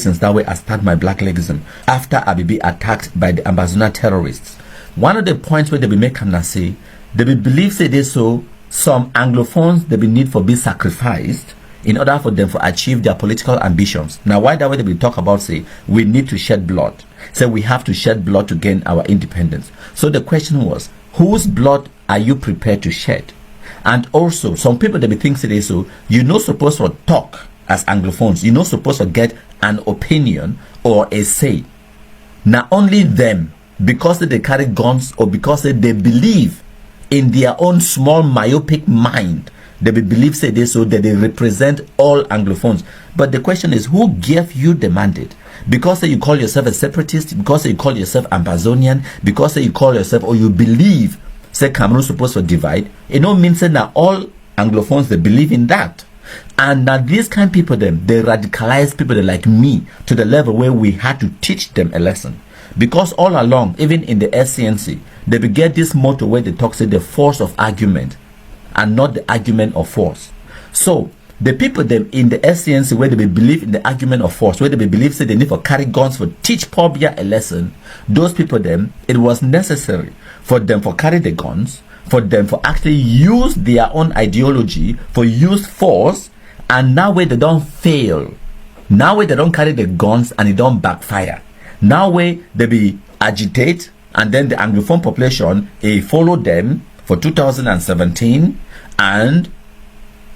since that way I start my black legism after I be attacked by the Ambazonia terrorists. One of the points where they be make can say they be believe say they so some Anglophones they be need for be sacrificed in order for them to achieve their political ambitions. Now why that way they be talk about say we need to shed blood. Say we have to shed blood to gain our independence. So the question was, whose blood are you prepared to shed? And also some people they be think say so you're not supposed to talk as Anglophones, you're not supposed to get an opinion or a say. Not only them, because they carry guns or because they believe in their own small myopic mind, they believe say this so that they represent all Anglophones. But the question is, who gave you the mandate? Because you call yourself a separatist, because you call yourself Ambazonian, because you call yourself or you believe say Cameroon supposed to divide, it don't mean say that all Anglophones they believe in that. And now these kind of people them they radicalize people like me to the level where we had to teach them a lesson. Because all along, even in the SCNC, they will get this motto where they talk say the force of argument and not the argument of force. So the people them in the SCNC where they believe in the argument of force, where they believe say they need for carry guns for teach Pobia a lesson, those people them it was necessary for them for carry the guns, for them for actually use their own ideology, for use force, and now where they don't fail, now where they don't carry the guns and it don't backfire. Now where they be agitate and then the Anglophone population follow them for 2017 and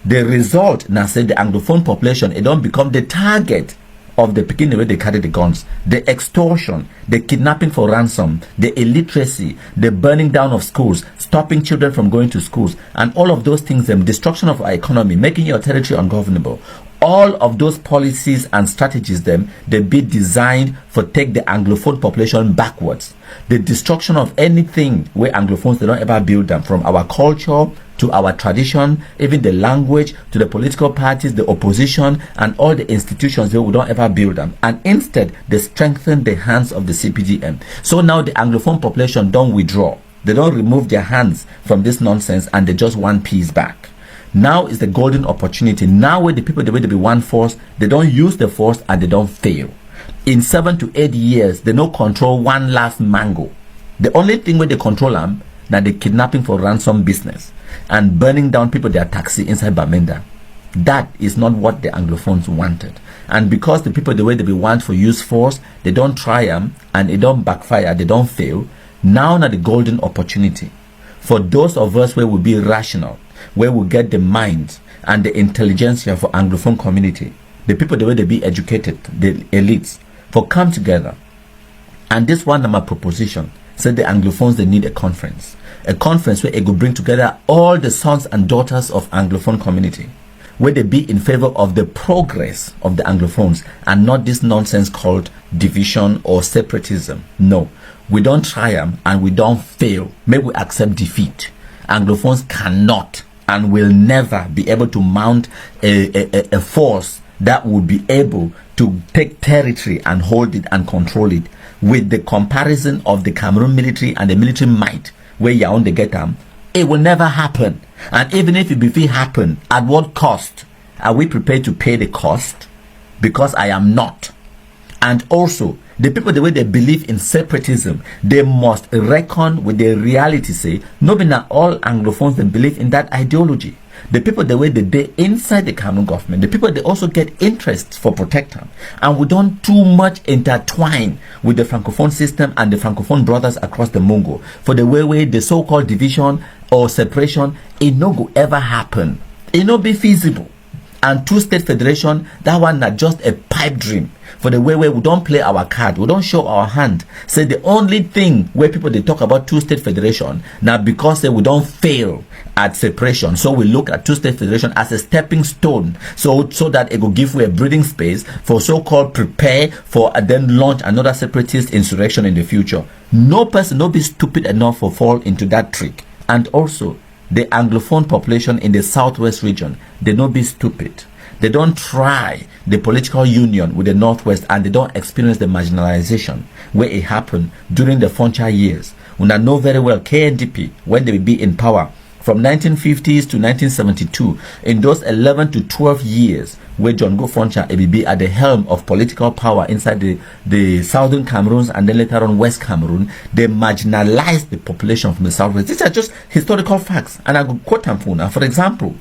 the result now say the Anglophone population it don't become the target of the beginning where they carry the guns, the extortion, the kidnapping for ransom, the illiteracy, the burning down of schools, stopping children from going to schools, and all of those things, the destruction of our economy, making your territory ungovernable. All of those policies and strategies them they be designed for take the Anglophone population backwards. The destruction of anything where Anglophones they don't ever build them, from our culture to our tradition, even the language, to the political parties, the opposition, and all the institutions they don't ever build them. And instead they strengthen the hands of the CPDM. So now the Anglophone population don't withdraw. They don't remove their hands from this nonsense and they just want peace back. Now is the golden opportunity. Now where the people the way they be one force, they don't use the force and they don't fail. In 7 to 8 years, they don't control one last mango. The only thing where they control them now the kidnapping for ransom business and burning down people their taxi inside Bamenda. That is not what the Anglophones wanted. And because the people the way they be want for use force, they don't try them and it don't backfire, they don't fail. Now the golden opportunity for those of us where we be rational, where we get the mind and the intelligentsia for Anglophone community, the people the way they be educated, the elites, for come together. And this one my proposition said the Anglophones they need a conference where it will bring together all the sons and daughters of Anglophone community, where they be in favor of the progress of the Anglophones and not this nonsense called division or separatism. No, we don't triumph and we don't fail. May we accept defeat. Anglophones cannot and will never be able to mount a force that would be able to take territory and hold it and control it with the comparison of the Cameroon military and the military might where Yaoundé get them. It will never happen. And even if it happen, at what cost? Are we prepared to pay the cost? Because I am not. And also, the people the way they believe in separatism, they must reckon with the reality. Say no be not all Anglophones that believe in that ideology. The people the way they inside the Cameroon government, the people they also get interests for protecting, and we don't too much intertwine with the Francophone system and the Francophone brothers across the Mungo. For the way the so-called division or separation, it no go ever happen. It no be feasible. And two-state federation, that one not just a pipe dream. For the way we don't play our card, we don't show our hand. Say the only thing where people they talk about two-state federation now because we don't fail at separation, so we look at two-state federation as a stepping stone, so that it will give you a breathing space for so-called prepare for and then launch another separatist insurrection in the future. No person no be stupid enough to fall into that trick. And also the Anglophone population in the southwest region, they don't be stupid. They don't try the political union with the northwest and they don't experience the marginalization where it happened during the Foncha years. We know very well KNDP, when they will be in power from 1950s to 1972, in those 11 to 12 years where John Ngu Foncha be at the helm of political power inside the southern Cameroons and then later on West Cameroon, they marginalized the population from the southwest. These are just historical facts, and I will quote them for now. For example,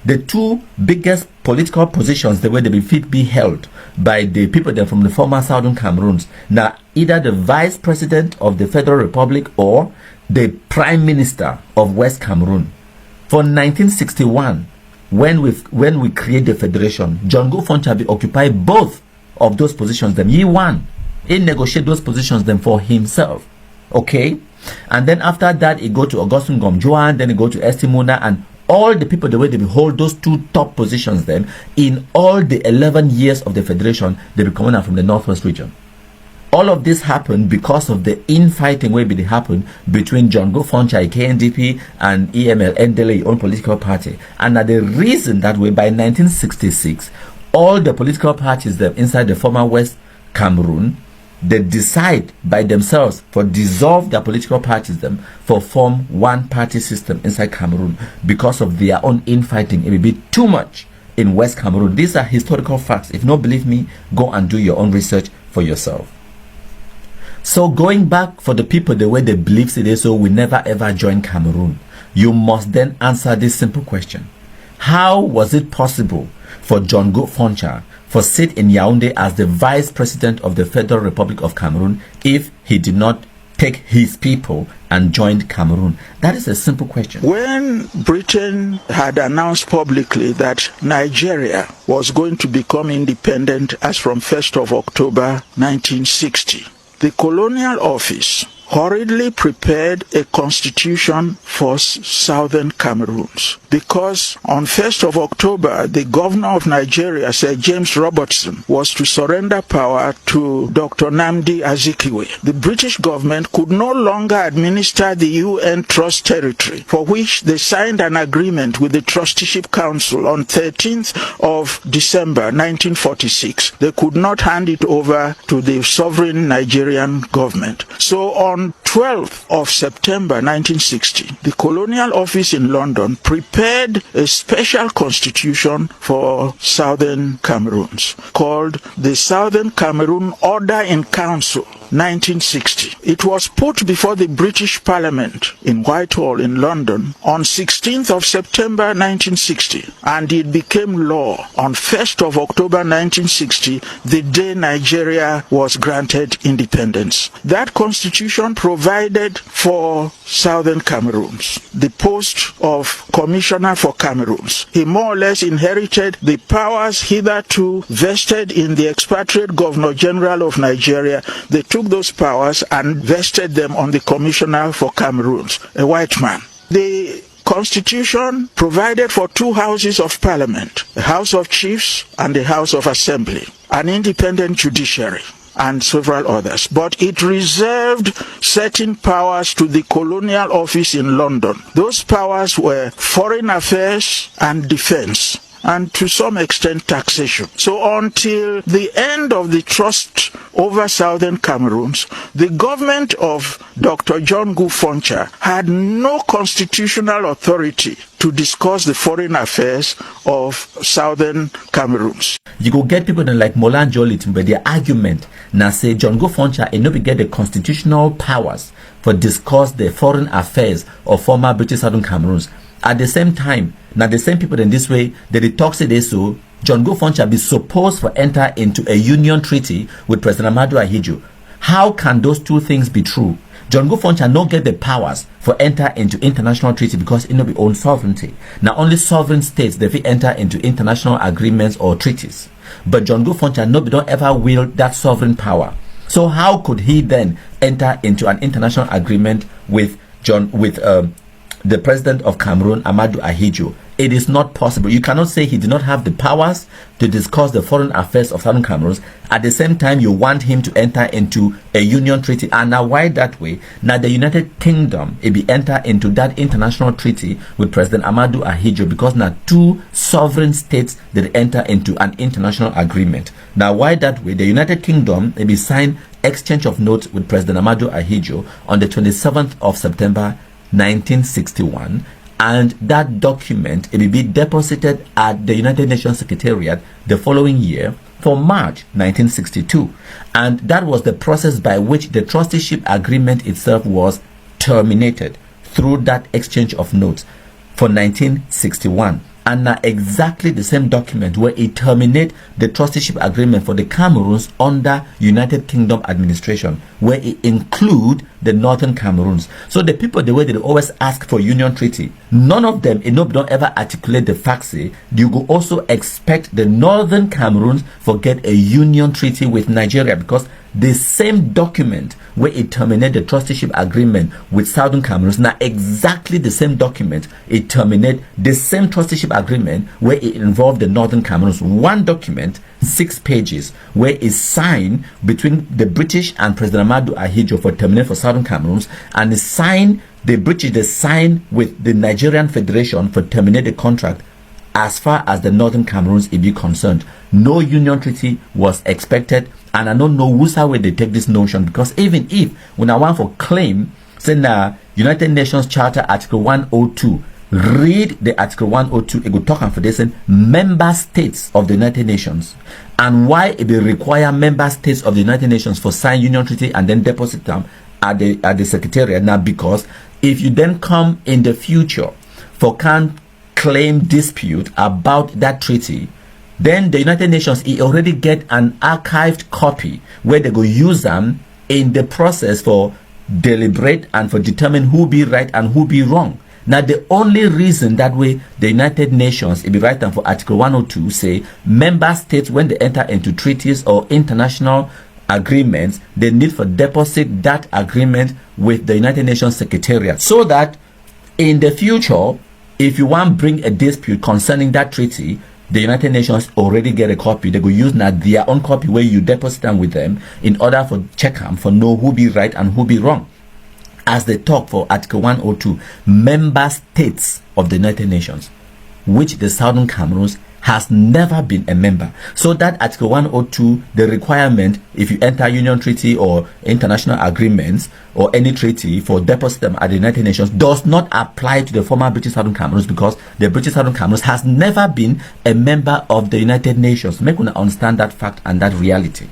the two biggest political positions, the way they be held by the people there from the former southern Cameroons, now either the vice president of the Federal Republic or the prime minister of West Cameroon. For 1961, when we create the federation, John Ngu Foncha be occupy both of those positions. Them he won. He negotiate those positions them for himself. Okay, and then after that he go to Augustine Gomjoan, then he go to Estimuna, and all the people the way they hold those two top positions then in all the 11 years of the federation, they be coming out from the northwest region. All of this happened because of the infighting where it happened between John Ngu Foncha, KNDP, and EML, NDLA, own political party. And the reason that way, by 1966, all the political parties that inside the former West Cameroon, they decide by themselves for dissolve their political parties them for form one party system inside Cameroon because of their own infighting. It will be too much in West Cameroon. These are historical facts. If you don't believe me, go and do your own research for yourself. So going back for the people the way they believe it is, so we never ever join Cameroon, you must then answer this simple question. How was it possible for John Ngu Foncha for sit in Yaoundé as the vice president of the Federal Republic of Cameroon if he did not take his people and joined Cameroon? That is a simple question. When Britain had announced publicly that Nigeria was going to become independent as from 1st of October 1960, the Colonial Office hurriedly prepared a constitution for southern Cameroons because on 1st of October, the governor of Nigeria, Sir James Robertson, was to surrender power to Dr. Nnamdi Azikiwe. The British government could no longer administer the UN Trust Territory, for which they signed an agreement with the Trusteeship Council on 13th of December 1946. They could not hand it over to the sovereign Nigerian government. So on 12th of September 1960, the Colonial Office in London prepared a special constitution for Southern Cameroons called the Southern Cameroon Order in Council 1960. It was put before the British Parliament in Whitehall in London on 16th of September 1960, and it became law on 1st of October 1960, the day Nigeria was granted independence. That constitution provided for Southern Cameroons the post of Commissioner for Cameroons. He more or less inherited the powers hitherto vested in the expatriate Governor General of Nigeria. They took those powers and vested them on the Commissioner for Cameroons, a white man. The Constitution provided for two houses of parliament, the House of Chiefs and the House of Assembly, an independent judiciary, and several others. But it reserved certain powers to the Colonial Office in London. Those powers were foreign affairs and defense, and to some extent taxation. So until the end of the trust over Southern Cameroons, the government of Dr. John Ngu Foncha had no constitutional authority to discuss the foreign affairs of Southern Cameroons. You go get people that like MOLA NJOH LITUMBE, their argument now say John Ngu Foncha ain't no be get the constitutional powers for discuss the foreign affairs of former British Southern Cameroons. At the same time, now the same people in this way, they talk say this, so John Ngu Foncha be supposed to enter into a union treaty with President Amadou Ahidjo. How can those two things be true? John Ngu Foncha no get the powers for enter into international treaty because it no be own sovereignty. Now only sovereign states they enter into international agreements or treaties. But John Ngu Foncha no be don't ever wield that sovereign power. So how could he then enter into an international agreement with the president of Cameroon, Amadou Ahidjo? It is not possible. You cannot say he did not have the powers to discuss the foreign affairs of Southern Cameroon. At the same time, you want him to enter into a union treaty. And now why that way? Now the United Kingdom, it be enter into that international treaty with President Amadou Ahidjo because now two sovereign states that enter into an international agreement. Now why that way? The United Kingdom, it be signed exchange of notes with President Amadou Ahidjo on the 27th of September 1961, and that document it will be deposited at the United Nations Secretariat the following year for March 1962, and that was the process by which the trusteeship agreement itself was terminated through that exchange of notes for 1961. And now exactly the same document where it terminates the trusteeship agreement for the Cameroons under United Kingdom administration, where it include the Northern Cameroons. So the people, the way they always ask for union treaty, none of them, don't ever articulate the fact, say, you will also expect the Northern Cameroons for get a union treaty with Nigeria, because the same document where it terminated the trusteeship agreement with Southern Cameroons, now exactly the same document, it terminated the same trusteeship agreement where it involved the Northern Cameroons. One document, 6 pages, where it's signed between the British and President Amadou Ahidjo for terminate for Southern Cameroons, and it's signed, the British, they signed with the Nigerian Federation for terminate the contract as far as the Northern Cameroons is concerned. No union treaty was expected, and I don't know who's how they take this notion, because even if when I want for claim, say now United Nations Charter Article 102, read the Article 102, it will talk and for this member states of the United Nations, and why it will require member states of the United Nations for sign union treaty and then deposit them at the Secretariat. Now, because if you then come in the future for can claim dispute about that treaty, then the United Nations already get an archived copy where they go use them in the process for deliberate and for determine who be right and who be wrong. Now, the only reason that way the United Nations, it be right and for Article 102 say member states, when they enter into treaties or international agreements, they need for deposit that agreement with the United Nations Secretariat, so that in the future, if you want to bring a dispute concerning that treaty, the United Nations already get a copy. They go use now their own copy where you deposit them with them in order for check them for know who be right and who be wrong. As they talk for Article 102, member states of the United Nations, which the Southern Cameroons has never been a member. So that Article 102, the requirement, if you enter union treaty or international agreements or any treaty for deposit them at the United Nations, does not apply to the former British Southern Cameroons, because the British Southern Cameroons has never been a member of the United Nations. Make una understand that fact and that reality.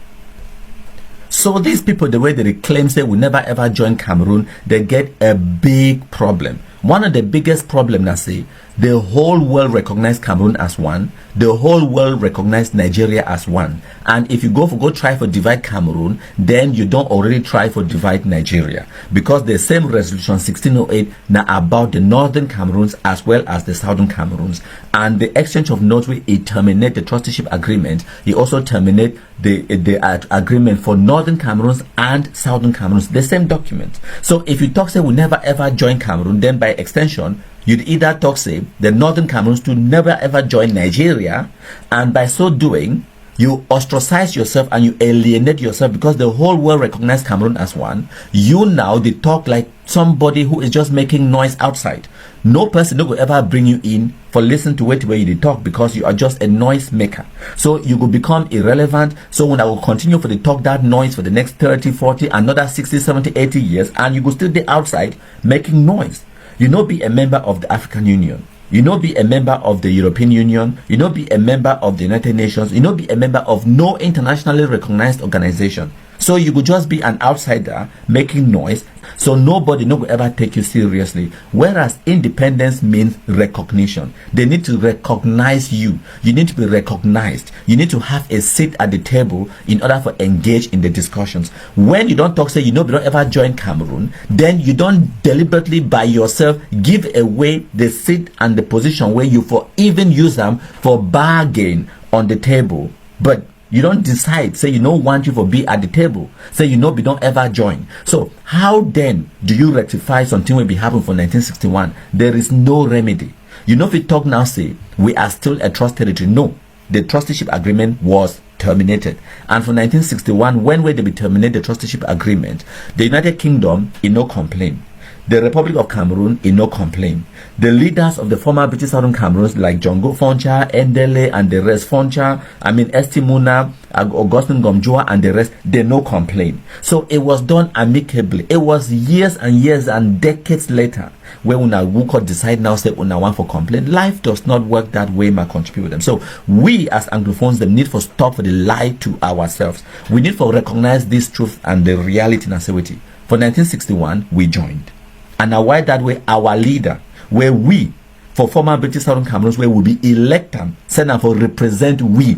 So these people, the way they claim say will never ever join Cameroon, they get a big problem. One of the biggest problems, I say, the whole world recognize Cameroon as one. The whole world recognize Nigeria as one. And if you go try for divide Cameroon, then you don't already try for divide Nigeria, because the same resolution 1608 now about the Northern Cameroons as well as the Southern Cameroons, and the exchange of notes where it terminate the trusteeship agreement. It also terminate the agreement for Northern Cameroons and Southern Cameroons, the same document. So if you talk say we never ever join Cameroon, then by extension you'd either talk say the Northern Cameroons to never ever join Nigeria, and by so doing you ostracize yourself and you alienate yourself, because the whole world recognizes Cameroon as one. You now they talk like somebody who is just making noise outside. No person will ever bring you in for listen to where you talk, because you are just a noise maker. So you will become irrelevant. So when I will continue for the talk that noise for the next 30, 40, another 60, 70, 80 years, and you will still be outside making noise. You know, be a member of the African Union. You know, be a member of the European Union. You know, be a member of the United Nations. You know, be a member of no internationally recognized organization. So you could just be an outsider making noise, so nobody will ever take you seriously. Whereas independence means recognition. They need to recognize you. You need to be recognized. You need to have a seat at the table in order for engage in the discussions. When you don't talk, say, we don't ever join Cameroon, then you don't deliberately by yourself give away the seat and the position where you for even use them for bargain on the table. But you don't decide, say, want you for be at the table. Say, we don't ever join. So how then do you rectify something will be happen for 1961? There is no remedy. If we talk now, say, we are still a trust territory. No, the trusteeship agreement was terminated. And for 1961, when they be terminate the trusteeship agreement, the United Kingdom, no complaint. The Republic of Cameroon in no complaint. The leaders of the former British Southern Cameroons like Ngu Foncha, Endele and the rest, Estimuna, Augustine Gomjoa and the rest, they no complaint. So it was done amicably. It was years and years and decades later when Una Wukot decide now say Una want for complaint. Life does not work that way, my country with them. So we as Anglophones, them need for stop for the lie to ourselves. We need for recognize this truth and the reality and sincerity. For 1961, we joined. And now why that way our leader, where we, for former British Southern Cameroons, where we be elected, send them for represent we.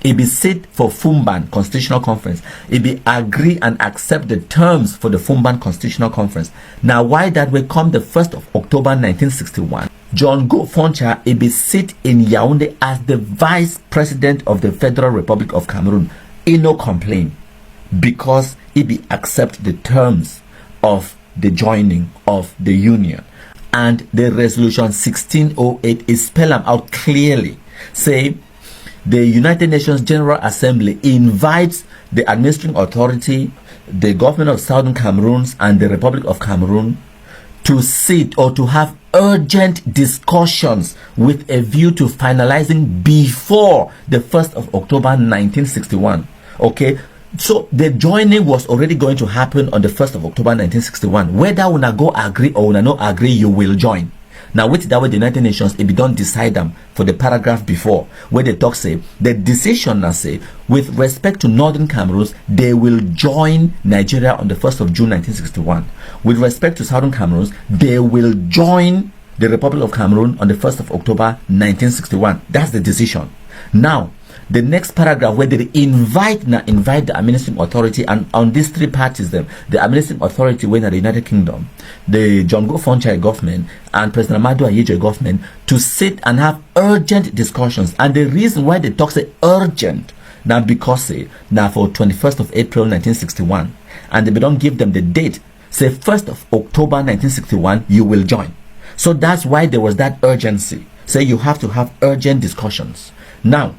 It be sit for Fumban Constitutional Conference. It be agree and accept the terms for the Fumban Constitutional Conference. Now why that way come the 1st of October 1961, Ngu Foncha it be sit in Yaoundé as the Vice President of the Federal Republic of Cameroon. He no complain because he be accept the terms of the joining of the union. And the resolution 1608 is spelled out clearly. Say the United Nations General Assembly invites the administrative authority, the government of Southern Cameroon and the Republic of Cameroon to sit or to have urgent discussions with a view to finalizing before the 1st of October 1961. Okay. So the joining was already going to happen on the 1st of October 1961. Whether una go agree or una no agree, you will join. Now with that way the United Nations, if you don't decide them for the paragraph before, where they talk say, the decision now say, with respect to Northern Cameroons, they will join Nigeria on the 1st of June 1961. With respect to Southern Cameroons, they will join the Republic of Cameroon on the 1st of October 1961. That's the decision. Now, the next paragraph where they invite the administrative authority, and on these three parties them, the administrative authority when at the United Kingdom, the Ngu Foncha government and President Amadou Ahidjo government to sit and have urgent discussions. And the reason why they talk say urgent now because say now for 21st of April 1961 and they don't give them the date, say 1st of October 1961 you will join. So that's why there was that urgency. Say you have to have urgent discussions. Now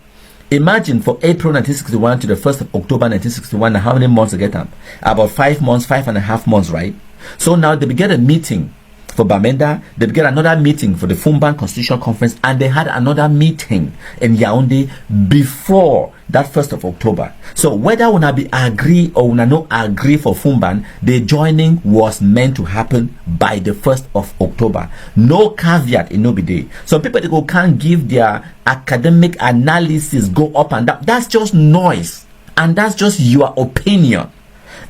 imagine for April 1961 to the 1st of October 1961, how many months they get them? About 5 months, 5.5 months, right? So now they get a meeting for Bamenda, they get another meeting for the Fumban Constitutional Conference, and they had another meeting in Yaoundé before that 1st of October. So whether una be agree or una no agree for Fumban, the joining was meant to happen by the 1st of October. No caveat in no be day. So people they can't give their academic analysis go up and down. That's just noise, and that's just your opinion.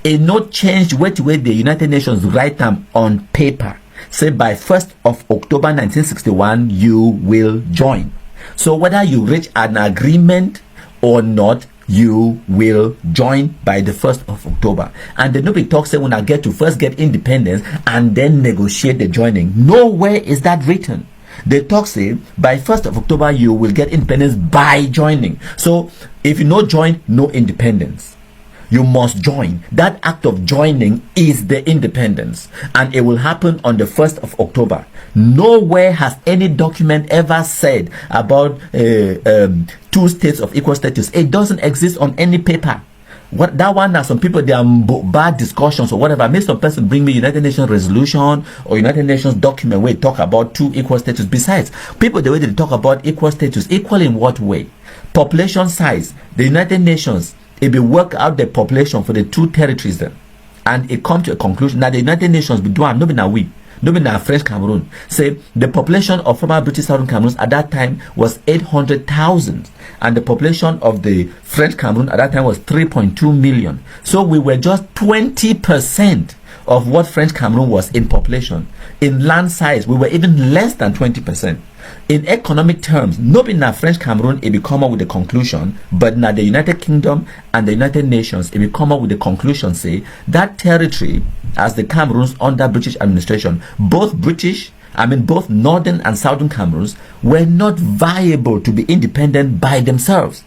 It not change way the United Nations write them on paper. Say by 1st of October 1961 you will join. So whether you reach an agreement or not, you will join by the 1st of October. And the nobody talks say when I get to first get independence and then negotiate the joining. Nowhere is that written. They talk say by 1st of October you will get independence by joining. So if you no join, no independence. You must join. That act of joining is the independence, and it will happen on the 1st of October. Nowhere has any document ever said about 2 states of equal status. It doesn't exist on any paper. What that one now, some people they are bad discussions or whatever. Make some person bring me United Nations resolution or United Nations document where it talk about 2 equal status. Besides, people the way they talk about equal status, equal in what way? Population size. The United Nations, it be work out the population for the 2 territories then, and it come to a conclusion. Now the United Nations be doing no be now we, no be now French Cameroon. Say the population of former British Southern Cameroon at that time was 800,000, and the population of the French Cameroon at that time was 3.2 million. So we were just 20% of what French Cameroon was in population. In land size, we were even less than 20%. In economic terms, not in the French Cameroon, it will come up with the conclusion, but now the United Kingdom and the United Nations, it will come up with the conclusion, say, that territory, as the Cameroons under British administration, both Northern and Southern Cameroons, were not viable to be independent by themselves.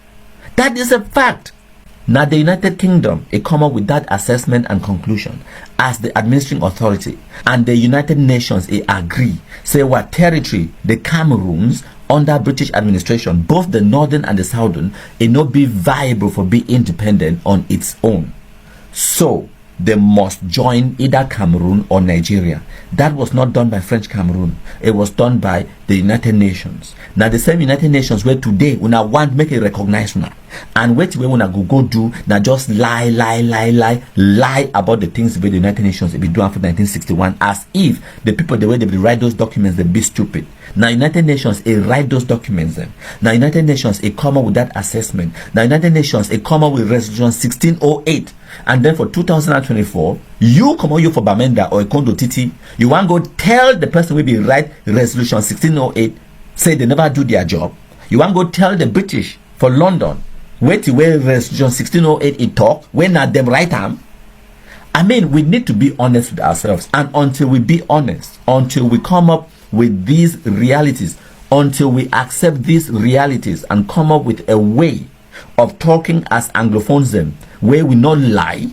That is a fact. Now the United Kingdom, it come up with that assessment and conclusion as the administrative authority, and the United Nations, it agree, say what territory, the Cameroons under British administration, both the Northern and the Southern, it not be viable for be independent on its own. So they must join either Cameroon or Nigeria. That was not done by French Cameroon. It was done by the United Nations. Now the same United Nations where today when I want make it recognized now, and which way when I go do now just lie about the things where the United Nations be doing for 1961, as if the people the way they write those documents they be stupid. Now United Nations it write those documents them. Now United Nations it come up with that assessment. Now United Nations it come up with resolution 1608. And then for 2024, you come out you for Bamenda or Kondo Titi, you want to go tell the person will be right resolution 1608, say they never do their job. You want to go tell the British for London, wait till where resolution 1608 it talk, when not them right arm. I mean, we need to be honest with ourselves, and until we be honest, until we come up with these realities, until we accept these realities and come up with a way of talking as Anglophones them, where we not lie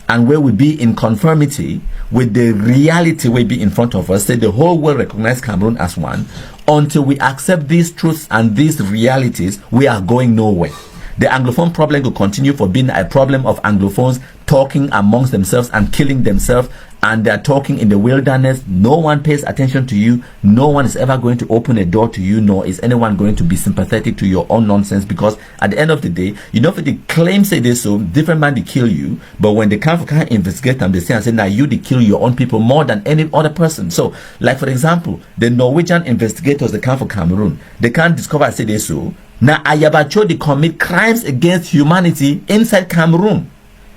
and where we be in conformity with the reality we be in front of us, say the whole world recognize Cameroon as one, until we accept these truths and these realities, we are going nowhere. The Anglophone problem will continue for being a problem of Anglophones talking amongst themselves and killing themselves, and they're talking in the wilderness. No one pays attention to you. No one is ever going to open a door to you, nor is anyone going to be sympathetic to your own nonsense, because at the end of the day, you know, if they claim say this, so different man they kill you, but when they can't investigate them, they say and say, now you they kill your own people more than any other person. So, like for example, the Norwegian investigators they come for Cameroon, they can't discover say this so. Now Ayabacho they commit crimes against humanity inside Cameroon.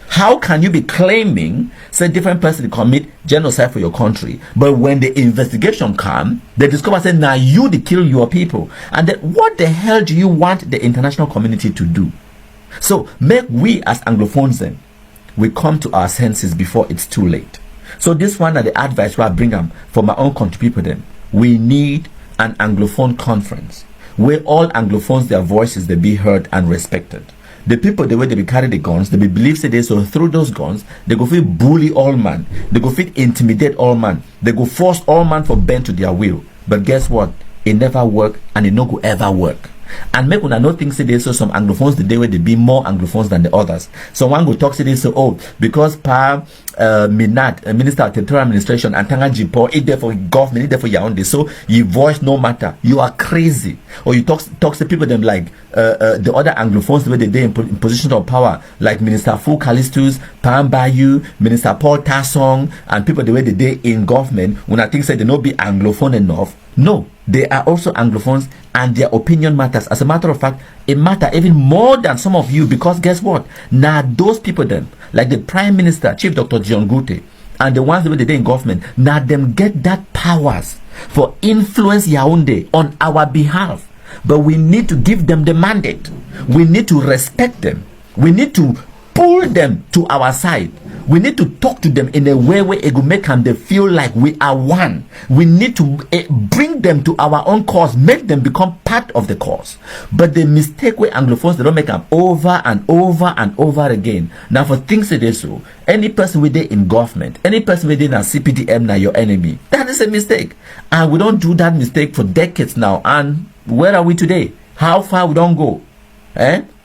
How can you be claiming say different person commit genocide for your country, but when the investigation come, they discover say now you they kill your people? And then what the hell do you want the international community to do? So make we as Anglophones then, we come to our senses before it's too late. So this one are the advice where I bring them for my own country people then. We need an Anglophone conference where all Anglophones their voices they be heard and respected. The people the way they be carry the guns, they be believe say they so through those guns, they go fit bully all man, they go fit intimidate all man, they go force all man for bend to their will. But guess what? It never work and it no go ever work. And make una no think say they so some Anglophones the day where they be more Anglophones than the others. So one go talk say they so oh because Minat, Minister of Territorial Administration and Tanga Jipo, it there for government, it there for Yaoundé. So you voice no matter. You are crazy. Or you talk to people them like the other Anglophones the way they in position of power, like Minister Fu Callistus, Pam Bayu, Minister Paul Tassong, and people the way they in government when I think say they not be Anglophone enough. No, they are also Anglophones and their opinion matters. As a matter of fact, it matters even more than some of you, because guess what? Now those people then, like the Prime Minister, Chief Dr. John Gute, and the ones that were in government, now them get that powers for influence Yaoundé on our behalf. But we need to give them the mandate. We need to respect them. We need to pull them to our side. We need to talk to them in a way where it will make them they feel like we are one. We need to bring them to our own cause, make them become part of the cause. But the mistake where Anglophones they don't make them over and over and over again. Now for things that they so, any person within in government, any person within a CPDM now your enemy. That is a mistake. And we don't do that mistake for decades now. And where are we today? How far we don't go?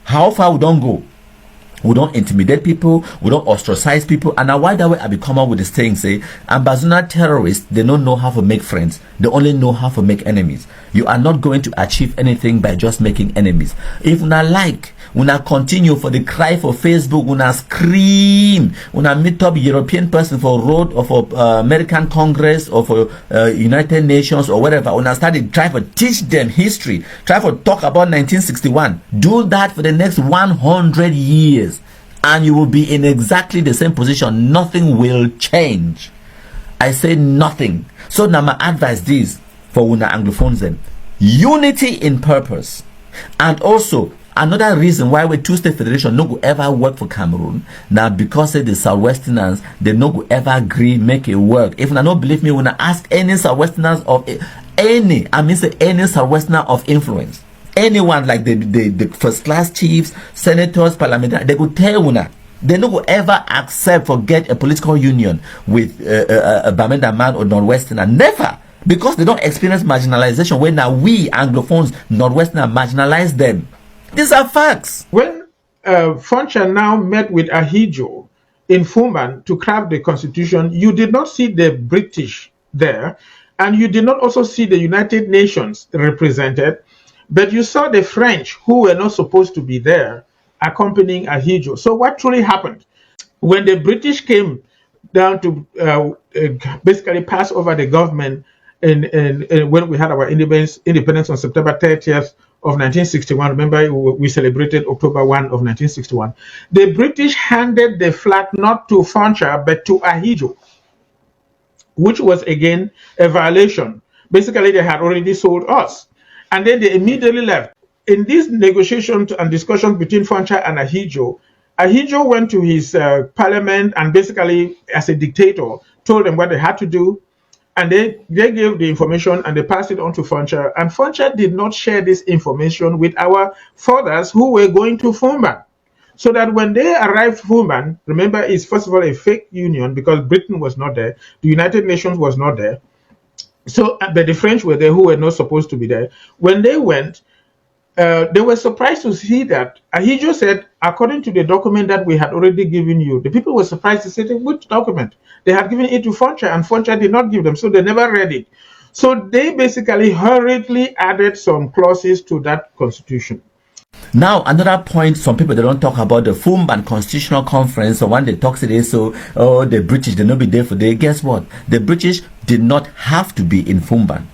How far we don't go? We don't intimidate people, we don't ostracize people. And now why that way I be come up with this thing say Ambazonia terrorists, they don't know how to make friends, they only know how to make enemies. You are not going to achieve anything by just making enemies. If una like, una continue for the cry for Facebook, una scream, una meet up European person for road or for American Congress or for United Nations or whatever, una started try to teach them history, try to talk about 1961. Do that for the next 100 years. And you will be in exactly the same position. Nothing will change. I say nothing. So now my advice is for una Anglophones then, unity in purpose. And also another reason why we two-state federation no go ever work for Cameroon now, because the Southwesterners they no go ever agree make it work. If you don't believe me, when I ask any Southwesterners of any Southwesterner of influence, anyone like the first class chiefs, senators, parliamentarians, they could tell una they no go ever accept for get a political union with a Bamenda man or Northwesterner. Never. Because they don't experience marginalization when now we Anglophones, Northwesterner marginalize them. These are facts. When Foncha now met with Ahijo in Fumban to craft the constitution, you did not see the British there, and you did not also see the United Nations represented, but you saw the French, who were not supposed to be there, accompanying Ahidjo. So what truly happened? When the British came down to basically pass over the government when we had our independence on September 30th of 1961, remember we celebrated October 1 of 1961, the British handed the flag not to Foncha but to Ahidjo, which was again a violation. Basically, they had already sold us. And then they immediately left. In these negotiations and discussions between Foncha and Ahidjo, Ahidjo went to his parliament and basically, as a dictator, told them what they had to do. And they gave the information and they passed it on to Foncha. And Foncha did not share this information with our fathers who were going to Fumban. So that when they arrived Fumban, remember, it's first of all a fake union because Britain was not there. The United Nations was not there. So, but the French were there who were not supposed to be there. When they went, they were surprised to see that Ahidjo said, according to the document that we had already given you, the people were surprised to say, which document? They had given it to Foncha and Foncha did not give them, so they never read it. So they basically hurriedly added some clauses to that constitution. Now, another point, some people, they don't talk about the Fumban Constitutional Conference, or when they talk today, so, oh, the British, they not be there for day. Guess what? The British did not have to be in Fumban.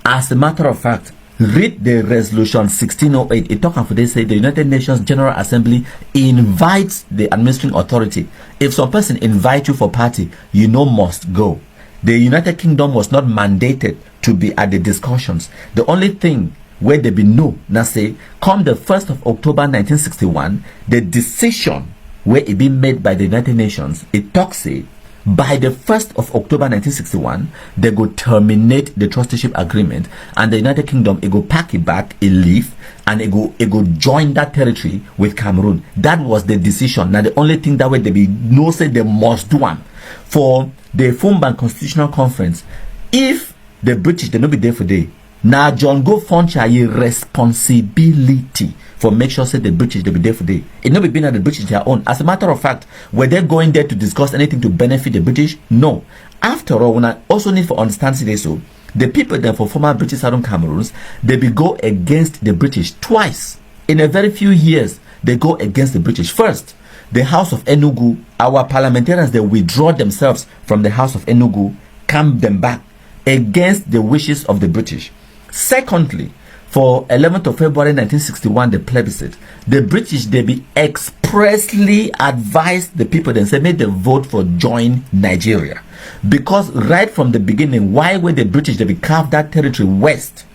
As a matter of fact, read the resolution 1608. It talks about, they say the United Nations General Assembly invites the administering authority. If some person invite you for party, you know must go. The United Kingdom was not mandated to be at the discussions. The only thing where there be no, now say, come the 1st of October 1961, the decision where it be made by the United Nations, it talks say, by the 1st of October 1961, they go terminate the trusteeship agreement, and the United Kingdom, it go pack it back, it leave, and it go join that territory with Cameroon. That was the decision. Now the only thing that way they be no say they must do one for the Fumban Constitutional Conference. If the British they not be there for day, now Ngu Foncha a responsibility for make sure say the British they be there for day. It not be being at the British their own. As a matter of fact, were they going there to discuss anything to benefit the British? No. After all, when I also need for understand today, so the people there for former British Southern Cameroons, they be go against the British twice in a very few years. They go against the British. First, the House of Enugu, our parliamentarians, they withdraw themselves from the House of Enugu, come them back against the wishes of the British. Secondly, for 11th of February 1961, the plebiscite, the British, they be expressly advised the people, they say, make the vote for join Nigeria. Because right from the beginning, why were the British, they be carved that territory west?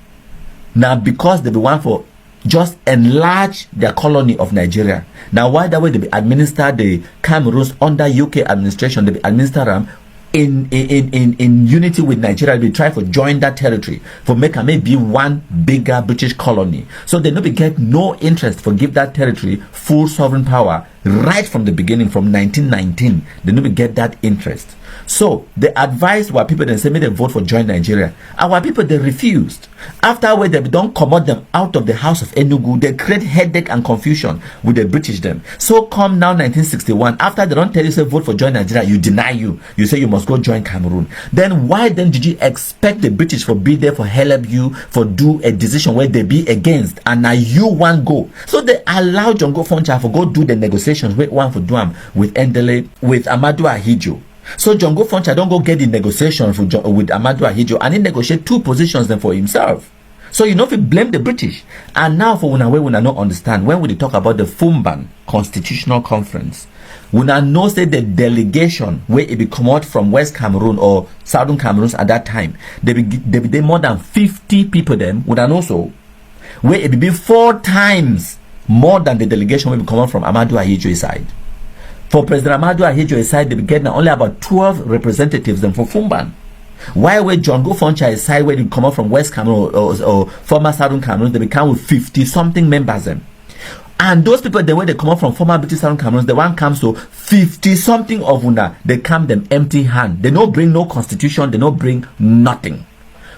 Now, because they be want for just enlarge their colony of Nigeria. Now, why that way they be administer the Cameroons under UK administration, they be administer them in unity with Nigeria. They try for join that territory for make maybe one bigger British colony. So they no be get no interest for give that territory full sovereign power right from the beginning, from 1919. They no be get that interest. So they advised our people, they say, may they vote for join Nigeria. Our people, they refused. After where they don't commode them out of the House of Enugu, they create headache and confusion with the British them. So come now 1961, after they don't tell you say vote for join Nigeria, you deny you say you must go join Cameroon. Then why then did you expect the British for be there for help you for do a decision where they be against, and now you want go? So they allow Ngu Foncha for go do the negotiations with one for Duam with Endele with Amadou Ahidjo. So Ngu Foncha don't go get the negotiation with Amadou Ahidjo, and he negotiate two positions then for himself. So you know if you blame the British. And now for una way we not understand when we talk about the Fumban Constitutional Conference, we know say the delegation where it be come out from West Cameroon or Southern Cameroons at that time, they be more than 50 people them would also where it be 4 times more than the delegation will be come out from Amadou Ahidjo's side. For President Amadou Ahidjo's side, they be getting only about 12 representatives than for Fumban. Why were Ngu Foncha's side where they come out from West Cameroon or former Southern Cameroon, they become with 50 something members them. And those people, the way they come out from former British Southern Cameroon, the one comes to 50 something of una, they come them empty hand. They don't bring no constitution, they don't bring nothing.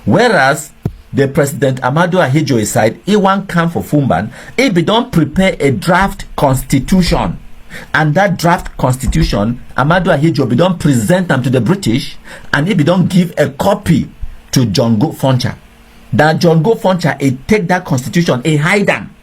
Whereas the President Amadou Ahidjo's side, he won't come for Fumban, he be don't prepare a draft constitution. And that draft constitution, Amadu Ahijo be don't present them to the British, and he be don't give a copy to John Ngu Foncha. That John Ngu Foncha, he take that constitution, he hide them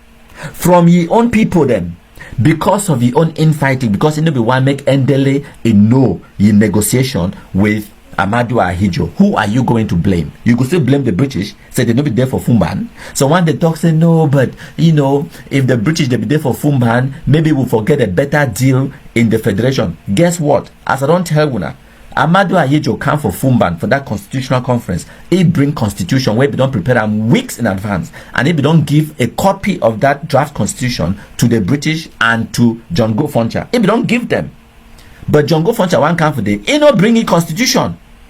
from your own people then, because of your own infighting, because he no be one make endele in no in negotiation with Amadu Ahijo. Who are you going to blame? You could still blame the British, say they no be there for Fumban. So when they talk, say no, but you know, if the British they be there for Fumban, maybe we'll forget a better deal in the Federation. Guess what? As I don't tell you, Amadu Ahijo come for Fumban for that constitutional conference. He bring constitution where we don't prepare them weeks in advance, and if we don't give a copy of that draft constitution to the British and to John Ngu Foncha, if we don't give them, but John Ngu Foncha one come for the he no bring a constitution.